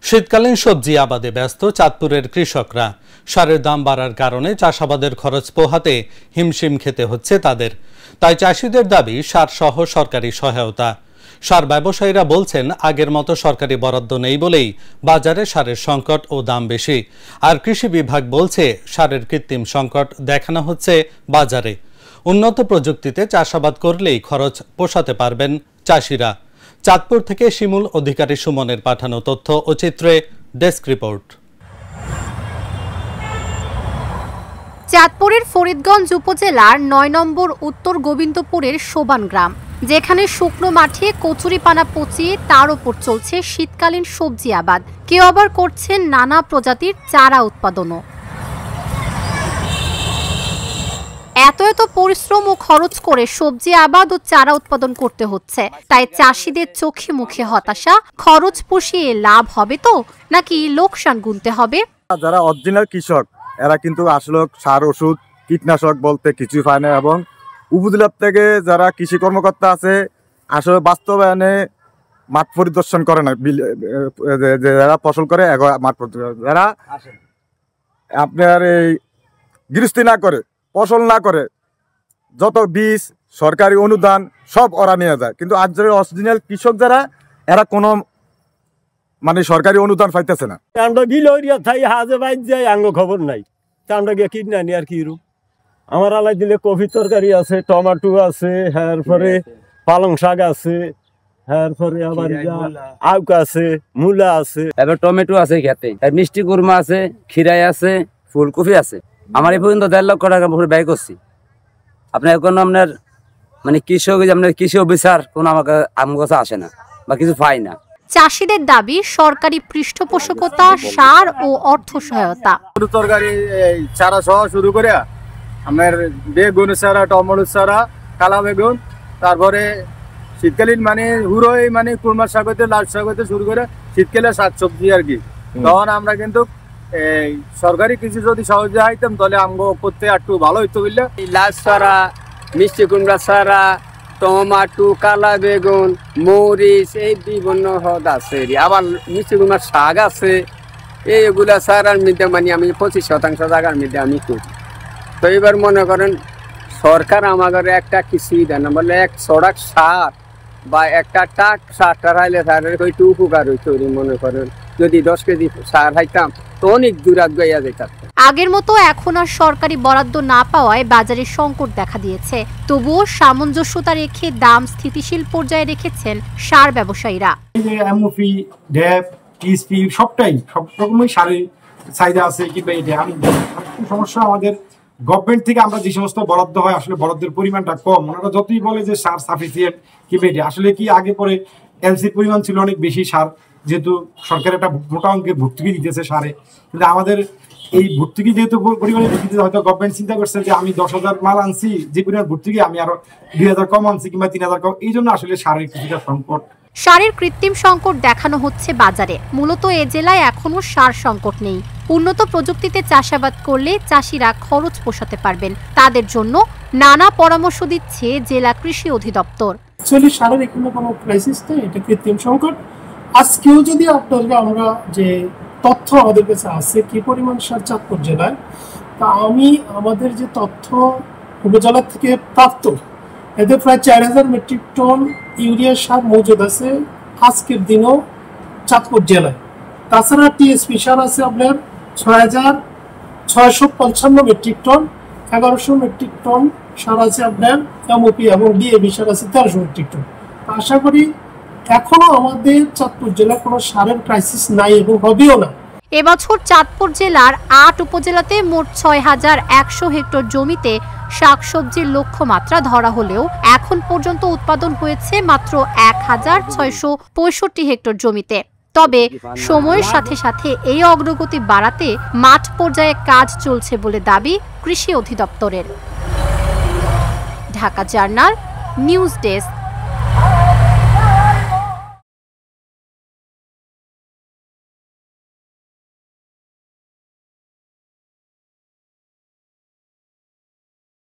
শীতকালীন সবজি আবাদে ব্যস্ত চাঁদপুরের কৃষকরা। সারের দাম বাড়ার কারণে চাষাবাদের খরচ পোহাতে হিমশিম খেতে হচ্ছে তাদের। তাই চাষিদের দাবি সার সহ সরকারি সহায়তা। সার ব্যবসায়ীরা বলছেন, আগের মতো সরকারি বরাদ্দ নেই বলেই বাজারে সারের সংকট ও দাম বেশি। আর কৃষি বিভাগ বলছে, সারের কৃত্রিম সংকট দেখানো হচ্ছে বাজারে। উন্নত প্রযুক্তিতে চাষাবাদ করলেই খরচ পোষাতে পারবেন চাষিরা। চাঁদপুর থেকে শিমুল অধিকারী সুমনের পাঠানো তথ্য ও চিত্রে ডেস্ক রিপোর্ট। চাঁদপুরের ফরিদগঞ্জ উপজেলার ৯ নম্বর উত্তর গোবিন্দপুরের সোবান গ্রাম, যেখানে শুকনো মাঠে কচুরিপানা পচিয়ে তার উপর চলছে শীতকালীন সবজি আবাদ। কেউ আবার করছেন নানা প্রজাতির চারা উৎপাদনও। এত পরিশ্রম ও খরচ করে সবজি আবাদ ও চারা উৎপাদন করতে হচ্ছে, তাই চাষিদের চোখে মুখে হতাশা। খরচ পুষিয়ে লাভ হবে তো নাকি লোকসান গুনতে হবে? যারা অরিজিনাল কৃষক এরা কিন্তু আসলে সার ওষুধ কীটনাশক বলতে কিছুই পায় না, এবং উপজেলা থেকে যারা কৃষি কর্মকর্তা আছে আসলে বাস্তবায়নে মাঠ পরিদর্শন করে না। যারা ফসল করে মাঠ যারা আপনার এই গৃহস্থী না করে, ফসল না করে, যত বীজ সরকারি অনুদান সব ওরা নিয়ে যায়, কিন্তু আজ যারা অরিজিনাল কৃষক যারা এরা কোনো মানে সরকারি অনুদান পাইতেছে না। আমরা বিল থাই হাজে বাইর যাই, আঙ্গ খবর নাই। আমরা গিয়ে কিনে আর কি রূপ আমার আলাই দিলে কফি তরকারি আছে, টমাটো আছে, এরপরে পালং শাক আছে, এরপরে আবার আউক আছে, মূলা আছে, এবার টমেটো আছে খেতে, মিষ্টি কুরমা আছে, খিরাই আছে, ফুলকপি আছে। আমার এই পর্যন্ত ১.৫ লক্ষ টাকা ব্যয় করছি। আপনার কোনো আপনার মানে কৃষক আপনার কৃষি অফিসার কোনো আমার কাছে আসে না বা কিছু পাই না। চাষিদের দাবি সরকারি পৃষ্ঠপোষকতা, সার ও অর্থ সহায়তা। তরকারি চারা সহ শুরু করে আমার বেগুন চারা, টমেটো চারা, কালা বেগুন, তারপরে শীতকালীন মানে হুড়োই মানে কুরমা শাক হইতে লাল শাক হইতে শুরু করে শীতকালে শাকসবজি আর কি। তখন আমরা কিন্তু এই সরকারি কিছু যদি সাহায্য হইতাম তাহলে আমগো করতে একটু ভালো হইতো। বুঝলে লাল চারা, মিষ্টি কুমড়া চারা, টমাটো, কালা বেগুন, মরিচ, এই বিভিন্ন হদ আছে। আবার মিষ্টি কুমড়ার শাক আছে। এইগুলা চারার মধ্যে মানে আমি 25% জায়গার মধ্যে আমি করি। তো এবার মনে করেন সরকার আমাদের একটা কিছুই দেয় না, বলে এক সড়ক সার বা একটা টাক সার হাইলে সারের একটু উপকার হইতো। মনে করেন যদি 10 কেজি সার হাইতাম তো অনেক দূর আগাইয়া যেতাম। আগের মতো এখন আর সরকারি বরাদ্দ না পাওয়ায় বাজারে সংকট দেখা দিয়েছে। তবুও সামঞ্জস্যতা রেখে দাম স্থিতিশীল পর্যায়ে রেখেছেন সার ব্যবসায়ীরা। এমওপি, ড্যাপ, টিএসপি সবটাই সব রকমই সারের চাহিদা আছে। কিংবা এই সমস্যা আমাদের গভর্নমেন্ট থেকে আমরা যে সমস্ত বরাদ্দ হয় আসলে বরাদ্দের পরিমাণটা কম। ওনারা যতই বলে যে সার সাফিসিয়েন্ট কিংবা এটা আসলে কি আগে পরে এলসির পরিমাণ ছিল অনেক বেশি সার, যেহেতু সরকার একটা মোটা অঙ্কের ভর্তুকি দিতেছে সারে, কিন্তু আমাদের এই ভর্তুকি যেহেতু পরিমাণে দিতে হয়তো গভর্নমেন্ট চিন্তা করছে যে আমি 10,000 মাল আনছি, যে পরিমাণ ভর্তুকি আমি আরো 2,000 কম আনছি কিংবা 3,000 কম, এই জন্য আসলে সারের কিছুটা সংকট। সারের কৃত্রিম সংকট দেখানো হচ্ছে বাজারে। মূলত এ জেলায় এখনো সার সংকট নেই। উন্নত প্রযুক্তিতে চাষাবাদ করলে চাষিরা খরচ পোষাতে পারবেন। তাদের জন্য নানা পরামর্শ দিচ্ছে জেলা কৃষি অধিদপ্তর। অ্যাকচুয়ালি সারের এখানে কোনো ক্রাইসিস নেই, এটা কৃত্রিম সংকট। আজকেও যদি আপনাদেরকে আমরা যে তথ্য আমাদের কাছে আছে কি পরিমাণ সার চাঁদপুর জেলায়, তা আমি আমাদের যে তথ্য উপজেলা থেকে প্রাপ্ত, এতে প্রায় 4,000 মেট্রিক টন ইউরিয়া সার মজুদ আছে আজকের দিনও চাঁদপুর জেলায়। তাছাড়া টিএসপি সার আছে আপনার 6,655 মেট্রিক টন, 1100 মেট্রিক টন সার আছে আপনার এমওপি, এবং ডিএবি সার আছে 1300 মেট্রিক টন। আশা করি এখনো আমাদের চাঁদপুর জেলায় কোনো সারের ক্রাইসিস নাই এবং হবেও না। এবছর চাঁদপুর জেলার 8 উপজেলাতে মোট 6,100 হেক্টর জমিতে শাকসবজির লক্ষ্যমাত্রা ধরা হলেও এখন পর্যন্ত উৎপাদন হয়েছে মাত্র 1,665 হেক্টর জমিতে। তবে সময়ের সাথে সাথে এই অগ্রগতি বাড়াতে মাঠ পর্যায়ে কাজ চলছে বলে দাবি কৃষি অধিদপ্তরের। Dhaka journal news desk.